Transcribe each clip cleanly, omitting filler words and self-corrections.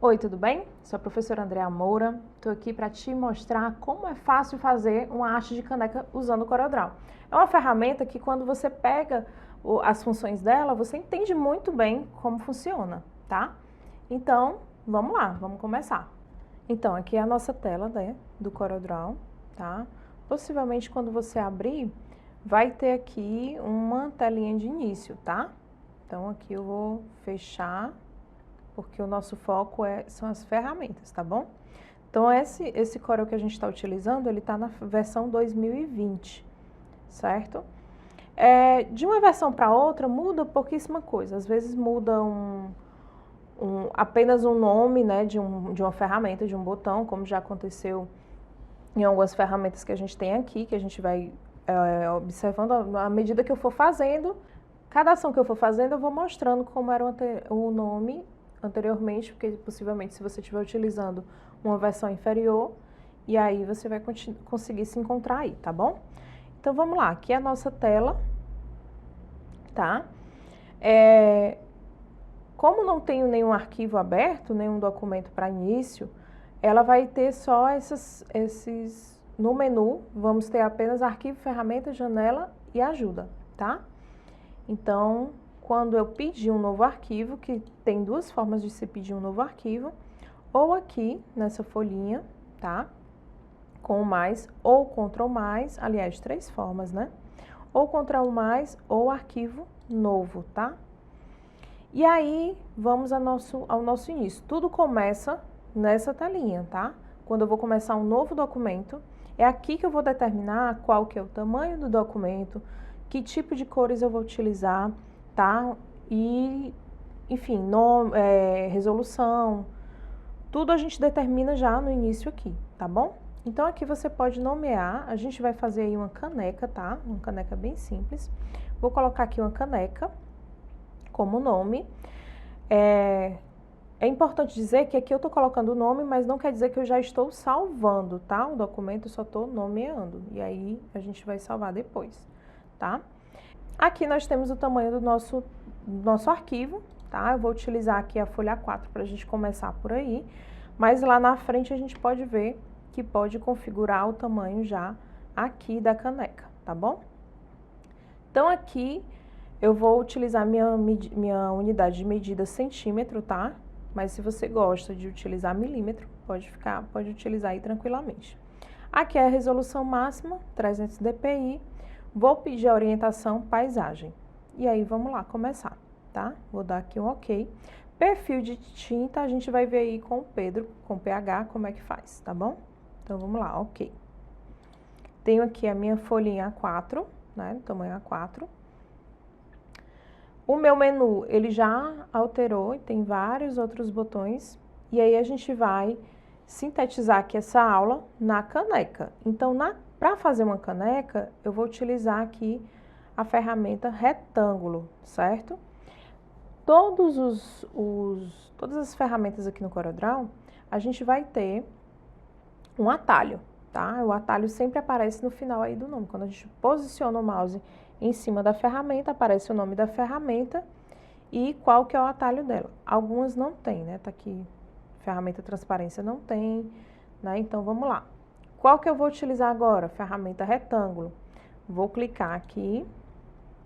Oi, tudo bem? Sou a professora Andrea Moura. Estou aqui para te mostrar como é fácil fazer uma arte de caneca usando o CorelDRAW. É uma ferramenta que quando você pega as funções dela, você entende muito bem como funciona, tá? Então, vamos lá, vamos começar. Então, aqui é a nossa tela, né, do CorelDRAW, tá? Possivelmente quando você abrir, vai ter aqui uma telinha de início, tá? Então, aqui eu vou fechar, porque o nosso foco são as ferramentas, tá bom? Então, esse Corel que a gente está utilizando, ele está na versão 2020, certo? De uma versão para outra, muda pouquíssima coisa. Às vezes muda apenas um nome, né, de uma ferramenta, de um botão, como já aconteceu em algumas ferramentas que a gente tem aqui, que a gente vai observando à medida que eu for fazendo. Cada ação que eu for fazendo, eu vou mostrando como era o nome anteriormente, porque possivelmente se você estiver utilizando uma versão inferior, e aí você vai conseguir se encontrar aí, tá bom? Então vamos lá, aqui é a nossa tela, tá? Como não tenho nenhum arquivo aberto, nenhum documento para início, ela vai ter só esses no menu, vamos ter apenas arquivo, ferramenta, janela e ajuda, tá? Então, quando eu pedir um novo arquivo, que tem duas formas de se pedir um novo arquivo, ou aqui nessa folhinha, tá? Com o mais ou Ctrl mais, aliás, três formas, né? Ou Ctrl mais ou arquivo novo, tá? E aí, vamos ao nosso início. Tudo começa nessa telinha, tá? Quando eu vou começar um novo documento, é aqui que eu vou determinar qual que é o tamanho do documento, que tipo de cores eu vou utilizar, tá? E, enfim, resolução, tudo a gente determina já no início aqui, tá bom? Então, aqui você pode nomear, a gente vai fazer aí uma caneca, tá? Uma caneca bem simples. Vou colocar aqui uma caneca como nome. É importante dizer que aqui eu tô colocando o nome, mas não quer dizer que eu já estou salvando, tá? O documento eu só tô nomeando, e aí a gente vai salvar depois, tá? Aqui nós temos o tamanho do nosso arquivo, tá? Eu vou utilizar aqui a folha A4 para a gente começar por aí, mas lá na frente a gente pode ver que pode configurar o tamanho já aqui da caneca, tá bom? Então aqui eu vou utilizar minha unidade de medida centímetro, tá? Mas se você gosta de utilizar milímetro, pode utilizar aí tranquilamente. Aqui é a resolução máxima, 300 dpi. Vou pedir a orientação paisagem. E aí, vamos lá, começar, tá? Vou dar aqui um OK. Perfil de tinta, a gente vai ver aí com o Pedro, com PH, como é que faz, tá bom? Então, vamos lá, OK. Tenho aqui a minha folhinha A4, né, tamanho A4. O meu menu, ele já alterou, tem vários outros botões. E aí, a gente vai sintetizar aqui essa aula na caneca. Então, para fazer uma caneca, eu vou utilizar aqui a ferramenta retângulo, certo? Todas as ferramentas aqui no CorelDRAW, a gente vai ter um atalho, tá? O atalho sempre aparece no final aí do nome. Quando a gente posiciona o mouse em cima da ferramenta, aparece o nome da ferramenta e qual que é o atalho dela. Algumas não tem, né? Tá aqui, ferramenta transparência não tem, né? Então, vamos lá. Qual que eu vou utilizar agora? Ferramenta retângulo. Vou clicar aqui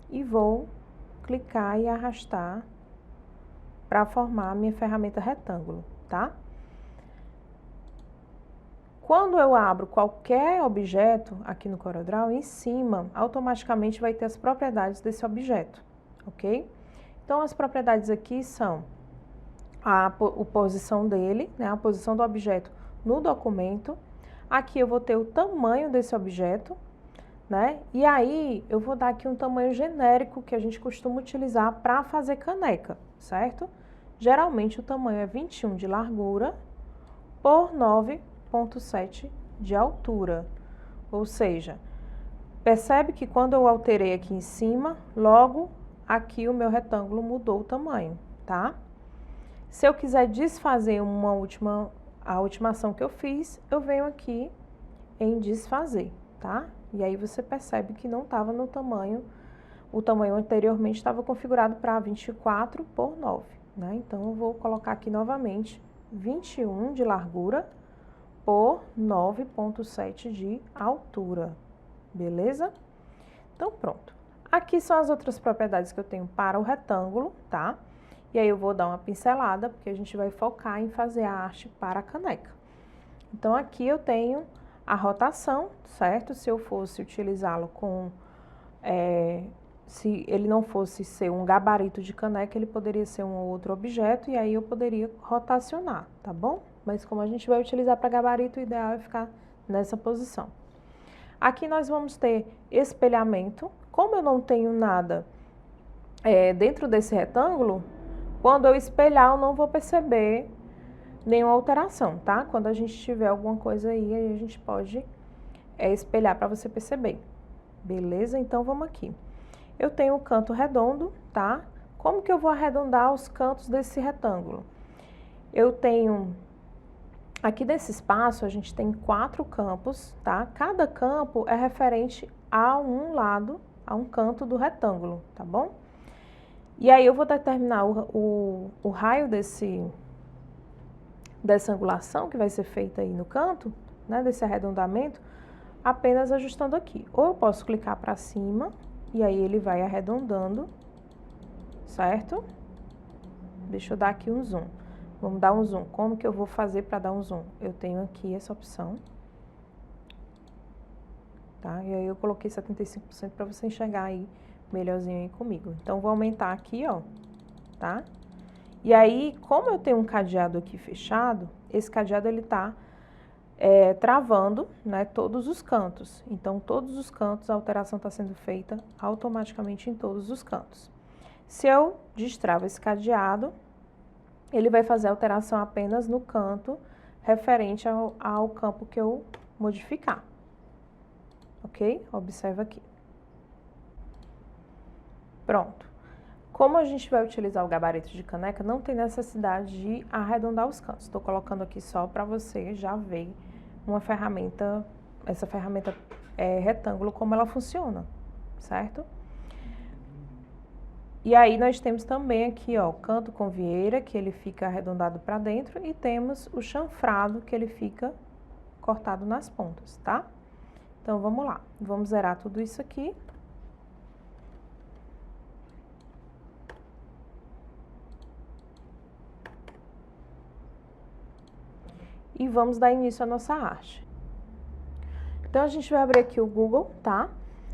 e vou clicar e arrastar para formar a minha ferramenta retângulo, tá? Quando eu abro qualquer objeto aqui no CorelDRAW, em cima, automaticamente vai ter as propriedades desse objeto, ok? Então, as propriedades aqui são a posição dele, né? A posição do objeto no documento. Aqui eu vou ter o tamanho desse objeto, né? E aí, eu vou dar aqui um tamanho genérico que a gente costuma utilizar para fazer caneca, certo? Geralmente, o tamanho é 21 de largura por 9,7 de altura. Ou seja, percebe que quando eu alterei aqui em cima, logo aqui o meu retângulo mudou o tamanho, tá? Se eu quiser desfazer a última ação que eu fiz, eu venho aqui em desfazer, tá? E aí você percebe que não estava no tamanho, o tamanho anteriormente estava configurado para 24 por 9, né? Então, eu vou colocar aqui novamente 21 de largura por 9,7 de altura, beleza? Então, pronto. Aqui são as outras propriedades que eu tenho para o retângulo, tá? E aí eu vou dar uma pincelada, porque a gente vai focar em fazer a arte para a caneca. Então, aqui eu tenho a rotação, certo? Se eu fosse utilizá-lo com... se ele não fosse ser um gabarito de caneca, ele poderia ser um outro objeto, e aí eu poderia rotacionar, tá bom? Mas como a gente vai utilizar para gabarito, o ideal é ficar nessa posição. Aqui nós vamos ter espelhamento. Como eu não tenho nada dentro desse retângulo, quando eu espelhar eu não vou perceber nenhuma alteração, tá? Quando a gente tiver alguma coisa aí a gente pode espelhar para você perceber. Beleza? Então vamos aqui. Eu tenho um canto redondo, tá? Como que eu vou arredondar os cantos desse retângulo? Eu tenho... Aqui nesse espaço a gente tem 4 campos, tá? Cada campo é referente a um lado, a um canto do retângulo, tá bom? E aí eu vou determinar o raio dessa angulação que vai ser feita aí no canto, né? Desse arredondamento, apenas ajustando aqui. Ou eu posso clicar para cima e aí ele vai arredondando, certo? Deixa eu dar aqui um zoom. Vamos dar um zoom. Como que eu vou fazer para dar um zoom? Eu tenho aqui essa opção. Tá? E aí eu coloquei 75% para você enxergar aí melhorzinho aí comigo. Então, vou aumentar aqui, ó, tá? E aí, como eu tenho um cadeado aqui fechado, esse cadeado ele tá travando, né, todos os cantos. Então, todos os cantos, a alteração está sendo feita automaticamente em todos os cantos. Se eu destravo esse cadeado, ele vai fazer a alteração apenas no canto referente ao campo que eu modificar. Ok? Observa aqui. Pronto. Como a gente vai utilizar o gabarito de caneca, não tem necessidade de arredondar os cantos. Estou colocando aqui só para você já ver uma ferramenta, essa ferramenta retângulo, como ela funciona, certo? E aí, nós temos também aqui, ó, o canto com vieira, que ele fica arredondado para dentro, e temos o chanfrado, que ele fica cortado nas pontas, tá? Então, vamos lá. Vamos zerar tudo isso aqui. E vamos dar início à nossa arte. Então, a gente vai abrir aqui o Google, tá?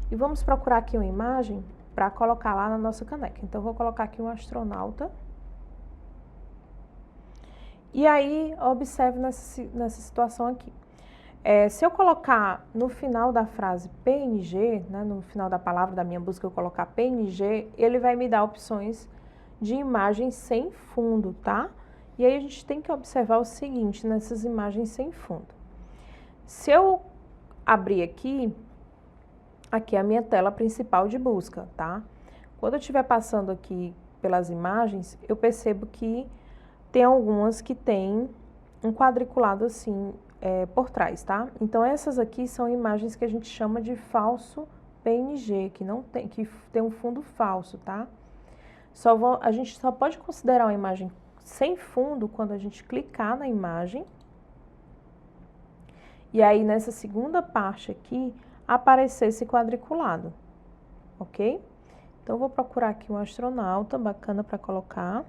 E vamos procurar aqui uma imagem para colocar lá na nossa caneca. Então, eu vou colocar aqui um astronauta. E aí, observe nessa situação aqui. Se eu colocar no final da frase PNG, né, no final da palavra da minha busca eu colocar PNG, ele vai me dar opções de imagens sem fundo, tá? E aí, a gente tem que observar o seguinte nessas imagens sem fundo. Se eu abrir aqui é a minha tela principal de busca, tá? Quando eu estiver passando aqui pelas imagens, eu percebo que tem algumas que tem um quadriculado assim por trás, tá? Então, essas aqui são imagens que a gente chama de falso PNG, que tem um fundo falso, tá? A gente só pode considerar uma imagem sem fundo quando a gente clicar na imagem. E aí, nessa segunda parte aqui, aparecer esse quadriculado, ok? Então, eu vou procurar aqui um astronauta bacana para colocar.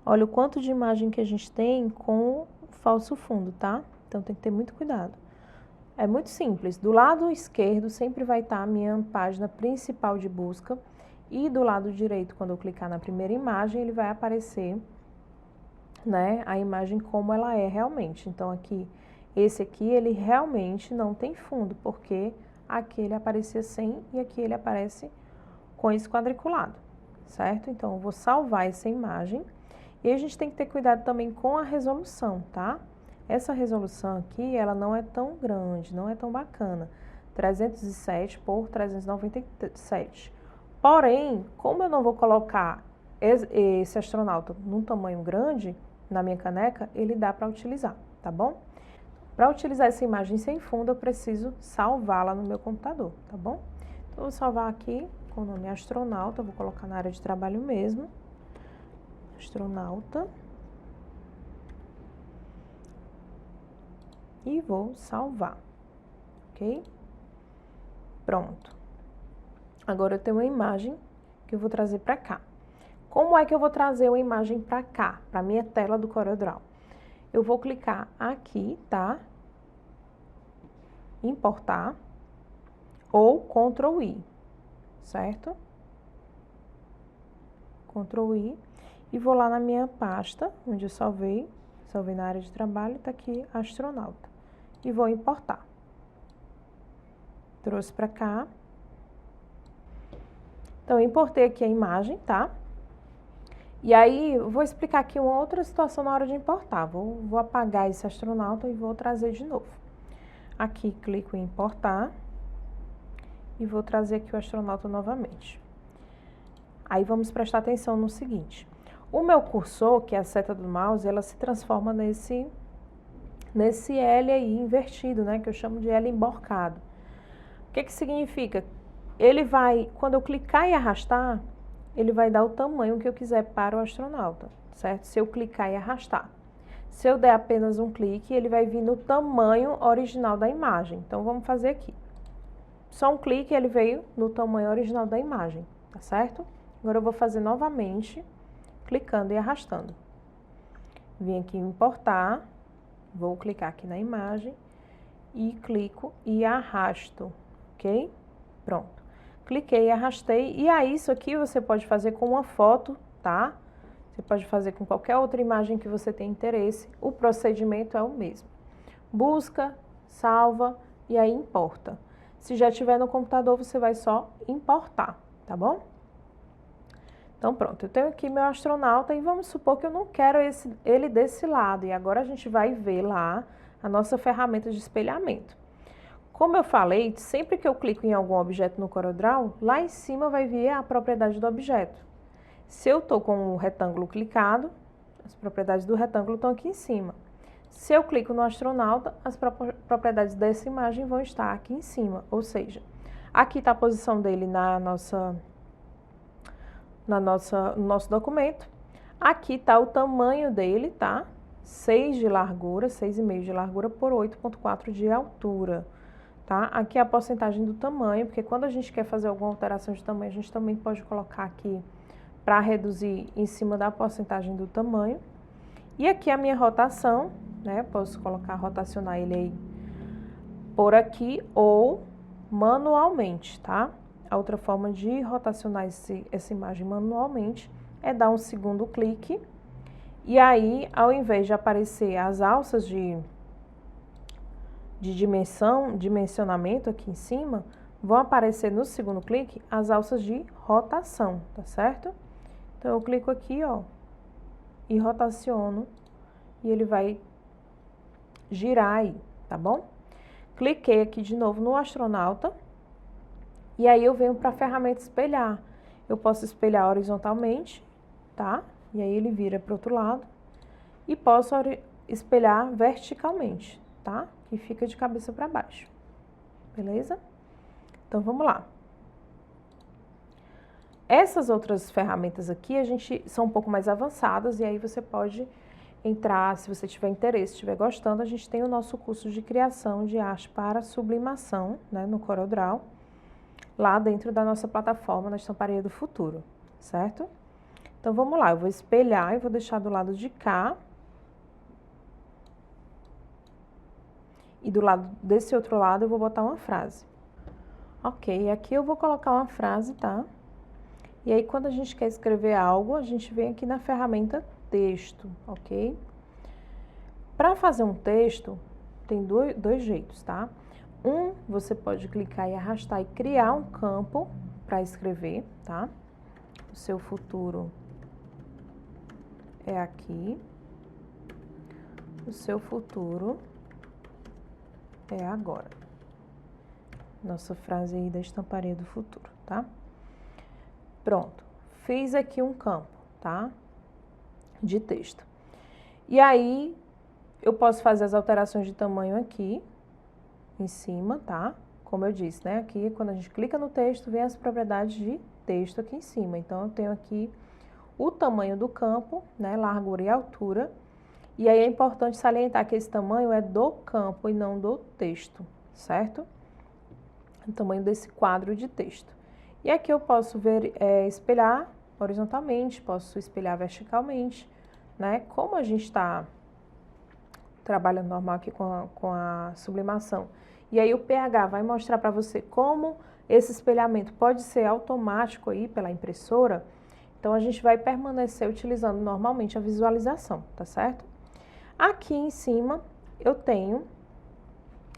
Olha o quanto de imagem que a gente tem com falso fundo, tá? Então, tem que ter muito cuidado. É muito simples. Do lado esquerdo, sempre vai estar a minha página principal de busca. E do lado direito, quando eu clicar na primeira imagem, ele vai aparecer, né, a imagem como ela é realmente. Então, aqui, esse aqui, ele realmente não tem fundo, porque aqui ele aparecia sem e aqui ele aparece com esse quadriculado, certo? Então, eu vou salvar essa imagem. E a gente tem que ter cuidado também com a resolução, tá? Essa resolução aqui, ela não é tão grande, não é tão bacana. 307 por 397. Porém, como eu não vou colocar esse astronauta num tamanho grande na minha caneca, ele dá para utilizar, tá bom? Para utilizar essa imagem sem fundo, eu preciso salvá-la no meu computador, tá bom? Então, eu vou salvar aqui com o nome astronauta, vou colocar na área de trabalho mesmo. astronauta. E vou salvar, ok? Pronto. Agora eu tenho uma imagem que eu vou trazer para cá. Como é que eu vou trazer uma imagem para cá, para minha tela do CorelDRAW? Eu vou clicar aqui, tá? Importar ou Ctrl I, certo? Ctrl I e vou lá na minha pasta, onde eu salvei na área de trabalho, tá aqui astronauta. E vou importar. Trouxe para cá. Então, eu importei aqui a imagem, tá? E aí, eu vou explicar aqui uma outra situação na hora de importar. Vou apagar esse astronauta e vou trazer de novo. Aqui, clico em importar. E vou trazer aqui o astronauta novamente. Aí, vamos prestar atenção no seguinte. O meu cursor, que é a seta do mouse, ela se transforma nesse L aí invertido, né? Que eu chamo de L emborcado. O que significa? Ele vai, quando eu clicar e arrastar, ele vai dar o tamanho que eu quiser para o astronauta, certo? Se eu clicar e arrastar. Se eu der apenas um clique, ele vai vir no tamanho original da imagem. Então, vamos fazer aqui. Só um clique, ele veio no tamanho original da imagem, tá certo? Agora, eu vou fazer novamente, clicando e arrastando. Vim aqui em importar. Vou clicar aqui na imagem e clico e arrasto, ok? Pronto. Cliquei e arrastei. E aí, isso aqui você pode fazer com uma foto, tá? Você pode fazer com qualquer outra imagem que você tenha interesse. O procedimento é o mesmo. Busca, salva e aí importa. Se já tiver no computador, você vai só importar, tá bom? Então, pronto, eu tenho aqui meu astronauta e vamos supor que eu não quero ele desse lado. E agora a gente vai ver lá a nossa ferramenta de espelhamento. Como eu falei, sempre que eu clico em algum objeto no CorelDRAW, lá em cima vai vir a propriedade do objeto. Se eu estou com o retângulo clicado, as propriedades do retângulo estão aqui em cima. Se eu clico no astronauta, as propriedades dessa imagem vão estar aqui em cima. Ou seja, aqui está a posição dele no nosso documento. Aqui está o tamanho dele, tá? 6 de largura, 6,5 de largura por 8,4 de altura, tá? Aqui é a porcentagem do tamanho, porque quando a gente quer fazer alguma alteração de tamanho, a gente também pode colocar aqui para reduzir em cima da porcentagem do tamanho. E aqui a minha rotação, né? Posso colocar, rotacionar ele aí por aqui ou manualmente, tá? A outra forma de rotacionar essa imagem manualmente é dar um segundo clique. E aí, ao invés de aparecer as alças de dimensionamento aqui em cima, vão aparecer no segundo clique as alças de rotação, tá certo? Então, eu clico aqui, ó, e rotaciono, e ele vai girar aí, tá bom? Cliquei aqui de novo no astronauta. E aí eu venho para a ferramenta espelhar. Eu posso espelhar horizontalmente, tá? E aí ele vira para o outro lado. E posso espelhar verticalmente, tá? Que fica de cabeça para baixo. Beleza? Então vamos lá. Essas outras ferramentas aqui, são um pouco mais avançadas e aí você pode entrar, se você tiver interesse, estiver gostando, a gente tem o nosso curso de criação de arte para sublimação, né, no CorelDRAW, lá dentro da nossa plataforma na Estamparia do Futuro, certo? Então, vamos lá, eu vou espelhar e vou deixar do lado de cá. E do lado desse outro lado eu vou botar uma frase. Ok, aqui eu vou colocar uma frase, tá? E aí, quando a gente quer escrever algo, a gente vem aqui na ferramenta texto, ok? Para fazer um texto, tem dois jeitos, tá? Você pode clicar e arrastar e criar um campo para escrever, tá? O seu futuro é aqui. O seu futuro é agora. Nossa frase aí da Estamparia do Futuro, tá? Pronto. Fiz aqui um campo, tá? De texto. E aí, eu posso fazer as alterações de tamanho aqui, em cima, tá? Como eu disse, né? Aqui, quando a gente clica no texto, vem as propriedades de texto aqui em cima. Então, eu tenho aqui o tamanho do campo, né, largura e altura. E aí é importante salientar que esse tamanho é do campo e não do texto, certo? O tamanho desse quadro de texto. E aqui eu posso ver, espelhar horizontalmente, posso espelhar verticalmente, né? Como a gente está trabalhando normal aqui com a sublimação. E aí o pH vai mostrar para você como esse espelhamento pode ser automático aí pela impressora. Então a gente vai permanecer utilizando normalmente a visualização, tá certo? Aqui em cima eu tenho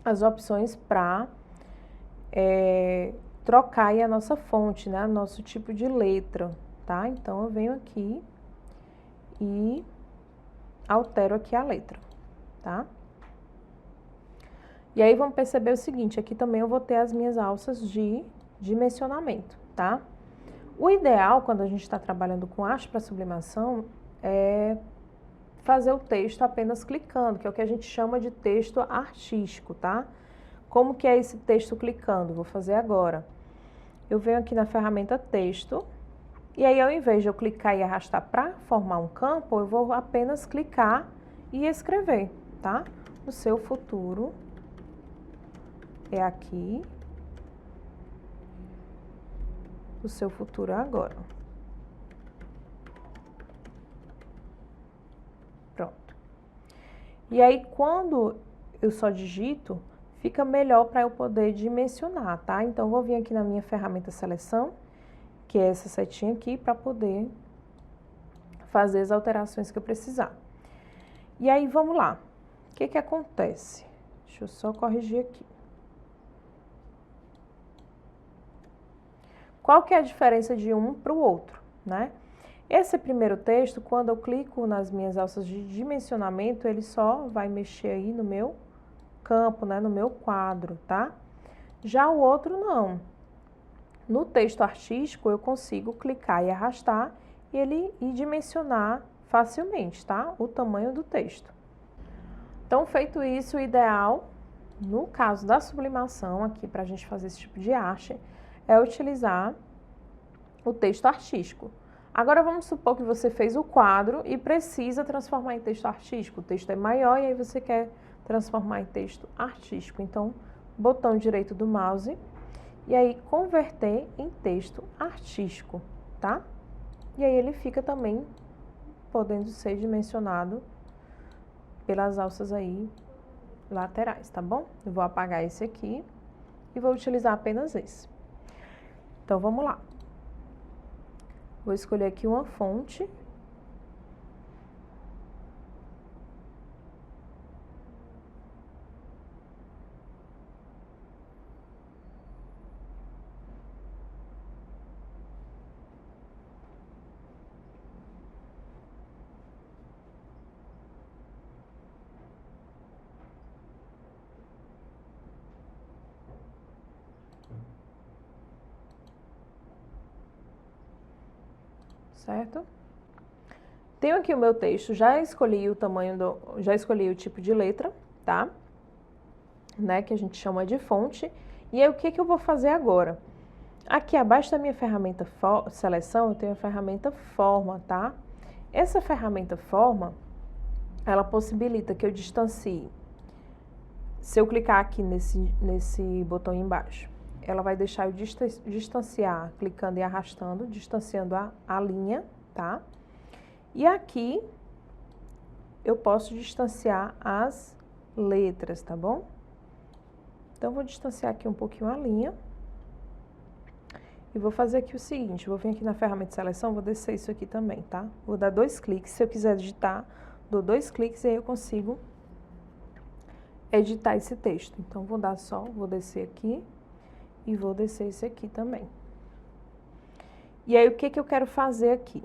as opções para trocar aí a nossa fonte, né? Nosso tipo de letra, tá? Então eu venho aqui e altero aqui a letra, tá? E aí vamos perceber o seguinte, aqui também eu vou ter as minhas alças de dimensionamento, tá? O ideal, quando a gente está trabalhando com arte para sublimação, é fazer o texto apenas clicando, que é o que a gente chama de texto artístico, tá? Como que é esse texto clicando? Vou fazer agora. Eu venho aqui na ferramenta texto, e aí ao invés de eu clicar e arrastar para formar um campo, eu vou apenas clicar e escrever, tá? O seu futuro é aqui. O seu futuro é agora. Pronto. E aí, quando eu só digito, fica melhor para eu poder dimensionar, tá? Então, eu vou vir aqui na minha ferramenta seleção, que é essa setinha aqui, para poder fazer as alterações que eu precisar. E aí, vamos lá. O que que acontece? Deixa eu só corrigir aqui. Qual que é a diferença de um para o outro, né? Esse primeiro texto, quando eu clico nas minhas alças de dimensionamento, ele só vai mexer aí no meu campo, né? No meu quadro, tá? Já o outro não. No texto artístico, eu consigo clicar e arrastar e dimensionar facilmente, tá? O tamanho do texto. Então, feito isso, o ideal, no caso da sublimação, aqui para a gente fazer esse tipo de arte, é utilizar o texto artístico. Agora vamos supor que você fez o quadro e precisa transformar em texto artístico. O texto é maior e aí você quer transformar em texto artístico. Então, botão direito do mouse e aí converter em texto artístico, tá? E aí ele fica também podendo ser dimensionado pelas alças aí laterais, tá bom? Eu vou apagar esse aqui e vou utilizar apenas esse. Então, vamos lá. Vou escolher aqui uma fonte. Certo? Tenho aqui o meu texto, já escolhi o tamanho já escolhi o tipo de letra, tá? Né, que a gente chama de fonte. E aí o que que eu vou fazer agora? Aqui abaixo da minha ferramenta seleção, eu tenho a ferramenta forma, tá? Essa ferramenta forma, ela possibilita que eu distancie. Se eu clicar aqui nesse botão embaixo, ela vai deixar eu distanciar, clicando e arrastando, distanciando a linha, tá? E aqui eu posso distanciar as letras, tá bom? Então, vou distanciar aqui um pouquinho a linha. E vou fazer aqui o seguinte, vou vir aqui na ferramenta de seleção, vou descer isso aqui também, tá? Vou dar 2 cliques, se eu quiser digitar, dou 2 cliques e aí eu consigo editar esse texto. Então, vou descer aqui e vou descer esse aqui também. E aí, o que que eu quero fazer aqui?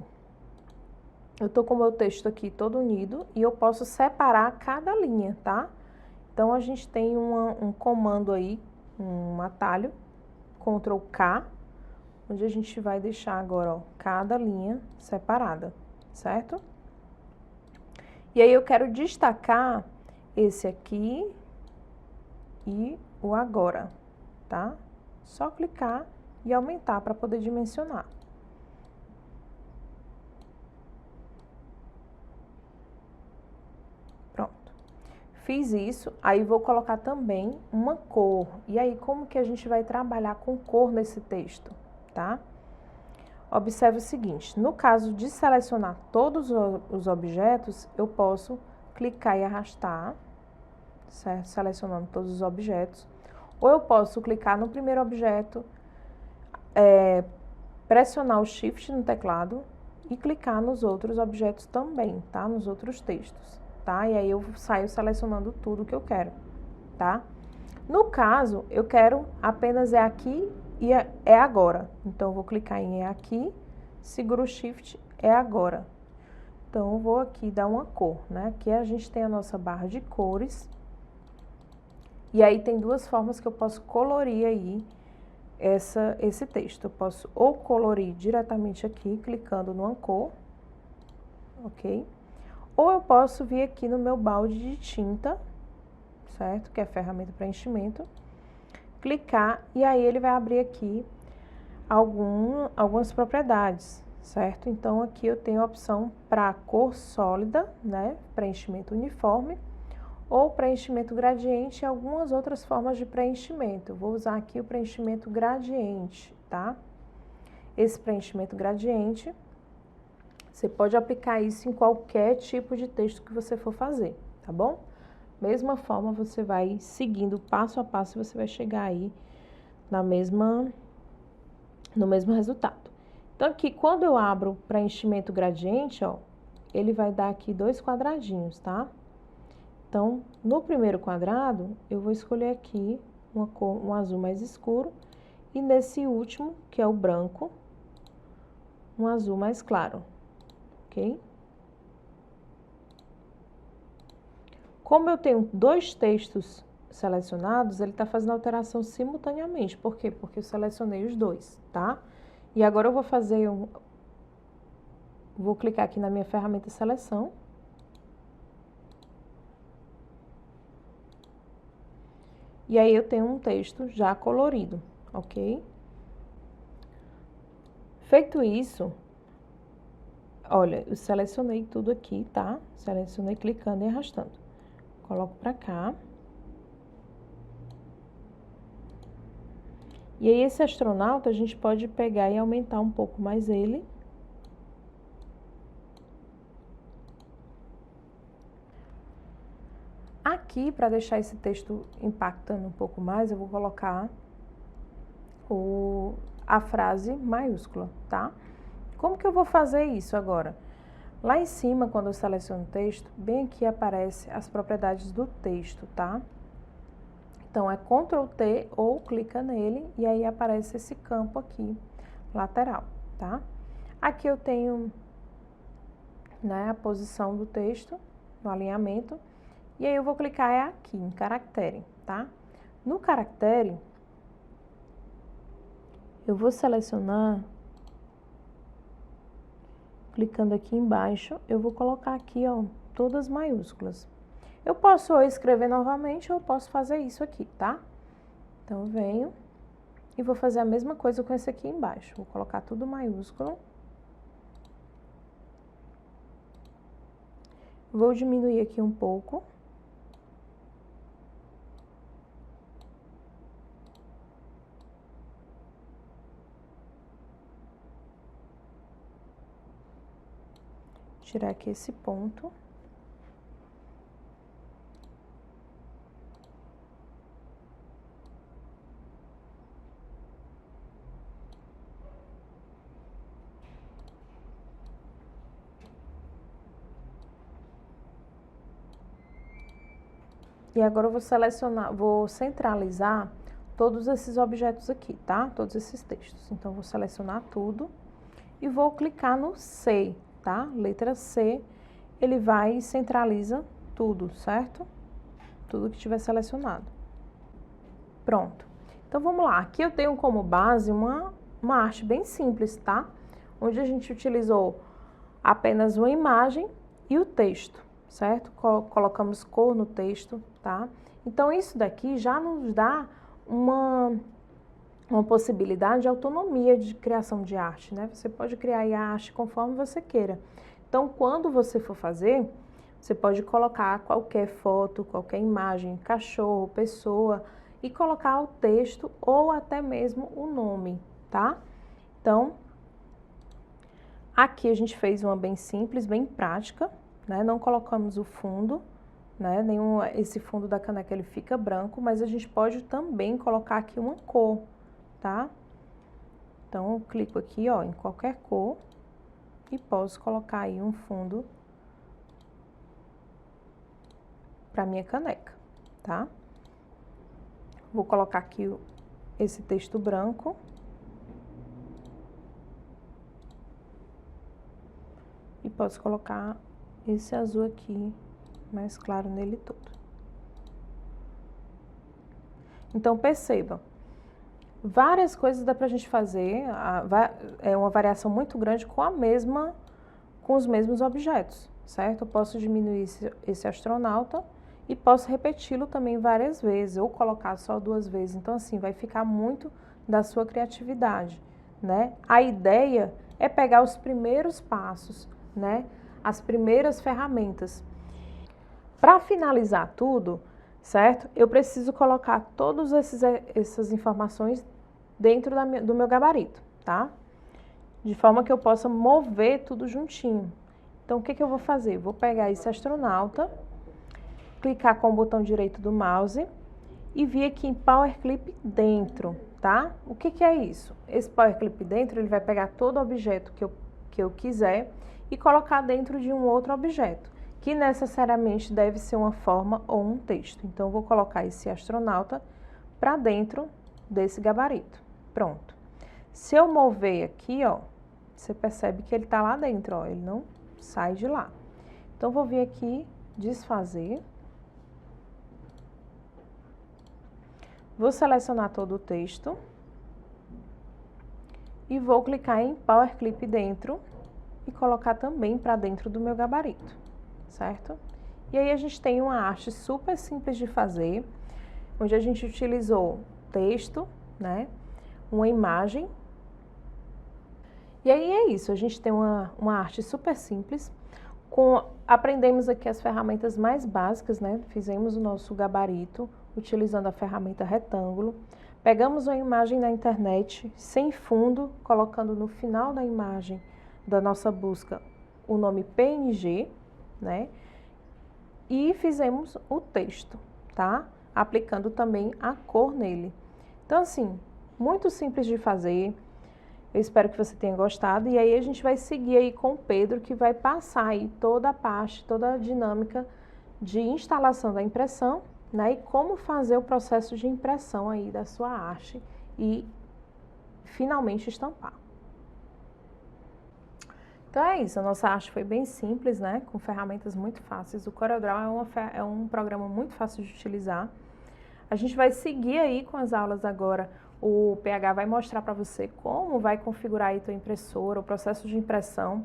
Eu tô com o meu texto aqui todo unido e eu posso separar cada linha, tá? Então, a gente tem um comando aí, um atalho, Ctrl K, onde a gente vai deixar agora, ó, cada linha separada, certo? E aí, eu quero destacar esse aqui e o agora, tá? Só clicar e aumentar para poder dimensionar. Fiz isso, aí vou colocar também uma cor. E aí, como que a gente vai trabalhar com cor nesse texto, tá? Observe o seguinte, no caso de selecionar todos os objetos, eu posso clicar e arrastar, certo? Selecionando todos os objetos. Ou eu posso clicar no primeiro objeto, pressionar o Shift no teclado e clicar nos outros objetos também, tá? Nos outros textos, tá? E aí eu saio selecionando tudo que eu quero, tá? No caso, eu quero apenas aqui e agora. Então, eu vou clicar em aqui, seguro o Shift, agora. Então, eu vou aqui dar uma cor, né? Aqui a gente tem a nossa barra de cores. E aí, tem duas formas que eu posso colorir aí esse texto. Eu posso ou colorir diretamente aqui, clicando numa cor, ok? Ou eu posso vir aqui no meu balde de tinta, certo? Que é a ferramenta preenchimento, clicar e aí ele vai abrir aqui algumas propriedades, certo? Então, aqui eu tenho a opção para cor sólida, né? Preenchimento uniforme, ou preenchimento gradiente e algumas outras formas de preenchimento. Eu vou usar aqui o preenchimento gradiente, tá? Esse preenchimento gradiente, você pode aplicar isso em qualquer tipo de texto que você for fazer, tá bom? Mesma forma, você vai seguindo passo a passo e você vai chegar aí no mesmo resultado. Então, aqui, quando eu abro o preenchimento gradiente, ó, ele vai dar aqui 2 quadradinhos, tá? Então, no primeiro quadrado, eu vou escolher aqui um azul mais escuro e nesse último, que é o branco, um azul mais claro, ok? Como eu tenho 2 textos selecionados, ele está fazendo alteração simultaneamente. Por quê? Porque eu selecionei os 2, tá? E agora eu vou fazer vou clicar aqui na minha ferramenta seleção. E aí eu tenho um texto já colorido, ok? Feito isso, olha, eu selecionei tudo aqui, tá? Selecionei clicando e arrastando. Coloco pra cá. E aí esse astronauta a gente pode pegar e aumentar um pouco mais ele. Aqui, para deixar esse texto impactando um pouco mais, eu vou colocar a frase maiúscula, tá? Como que eu vou fazer isso agora? Lá em cima, quando eu seleciono o texto, bem aqui aparece as propriedades do texto, tá? Então, é Ctrl T ou clica nele e aí aparece esse campo aqui, lateral, tá? Aqui eu tenho, né, a posição do texto, no alinhamento, e aí eu vou clicar aqui, em caractere, tá? No caractere, eu vou selecionar, clicando aqui embaixo, eu vou colocar aqui, ó, todas maiúsculas. Eu posso ou escrever novamente ou posso fazer isso aqui, tá? Então, eu venho e vou fazer a mesma coisa com esse aqui embaixo. Vou colocar tudo maiúsculo. Vou diminuir aqui um pouco. Tirar aqui esse ponto. E agora eu vou selecionar, vou centralizar todos esses objetos aqui, tá? Todos esses textos. Então, vou selecionar tudo e vou clicar no C, tá? Letra C, ele vai e centraliza tudo, certo? Tudo que tiver selecionado. Pronto. Então, vamos lá. Aqui eu tenho como base uma arte bem simples, tá? Onde a gente utilizou apenas uma imagem e o texto, certo? Colocamos cor no texto, tá? Então, isso daqui já nos dá uma possibilidade de autonomia de criação de arte, né? Você pode criar a arte conforme você queira. Então, quando você for fazer, Você pode colocar qualquer foto, qualquer imagem, cachorro, pessoa, e colocar o texto ou até mesmo o nome, tá? Então, aqui a gente fez uma bem simples, bem prática, né? Não colocamos o fundo, né? Esse fundo da caneca ele fica branco, mas a gente pode também colocar aqui uma cor, tá? Então, eu clico aqui, ó, em qualquer cor e posso colocar aí um fundo para minha caneca, tá? Vou colocar aqui esse texto branco. E posso colocar esse azul aqui, mais claro nele todo. Então, perceba, várias coisas dá pra gente fazer, é uma variação muito grande com os mesmos objetos, certo? Eu posso diminuir esse astronauta e posso repeti-lo também várias vezes, ou colocar só 2 vezes. Então, assim, vai ficar muito da sua criatividade, né? A ideia é pegar os primeiros passos, né? As primeiras ferramentas. Para finalizar tudo, certo? Eu preciso colocar todas essas informações dentro do meu gabarito, tá? De forma que eu possa mover tudo juntinho. Então, o que eu vou fazer? Vou pegar esse astronauta, clicar com o botão direito do mouse e vir aqui em Power Clip dentro, tá? O que é isso? Esse Power Clip dentro, ele vai pegar todo objeto que eu quiser e colocar dentro de um outro objeto, que necessariamente deve ser uma forma ou um texto. Então, eu vou colocar esse astronauta para dentro desse gabarito. Pronto. Se eu mover aqui, ó, você percebe que ele tá lá dentro, ó, ele não sai de lá. Então, vou vir aqui, desfazer. Vou selecionar todo o texto e vou clicar em Power Clip dentro e colocar também para dentro do meu gabarito, certo? E aí a gente tem uma arte super simples de fazer, onde a gente utilizou texto, né, uma imagem. E aí é isso, a gente tem uma arte super simples, aprendemos aqui as ferramentas mais básicas, né, fizemos o nosso gabarito, utilizando a ferramenta retângulo, pegamos uma imagem na internet, sem fundo, colocando no final da imagem da nossa busca o nome PNG, né? E fizemos o texto, tá? Aplicando também a cor nele. Então, assim, muito simples de fazer. Eu espero que você tenha gostado. E aí a gente vai seguir aí com o Pedro, que vai passar aí toda a parte, toda a dinâmica de instalação da impressão, né? E como fazer o processo de impressão aí da sua arte e finalmente estampar. Então é isso, a nossa arte foi bem simples, né? Com ferramentas muito fáceis. O CorelDRAW é um programa muito fácil de utilizar. A gente vai seguir aí com as aulas agora. O PH vai mostrar para você como vai configurar aí tua impressora, o processo de impressão.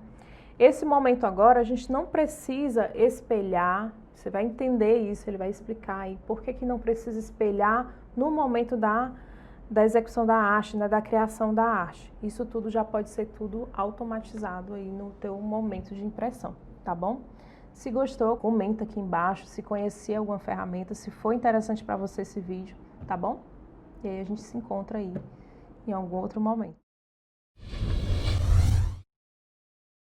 Esse momento agora a gente não precisa espelhar, você vai entender isso, ele vai explicar aí por que não precisa espelhar no momento da execução da arte, né, da criação da arte. Isso tudo já pode ser tudo automatizado aí no teu momento de impressão, tá bom? Se gostou, comenta aqui embaixo, se conhecer alguma ferramenta, se for interessante para você esse vídeo, tá bom? E aí a gente se encontra aí em algum outro momento.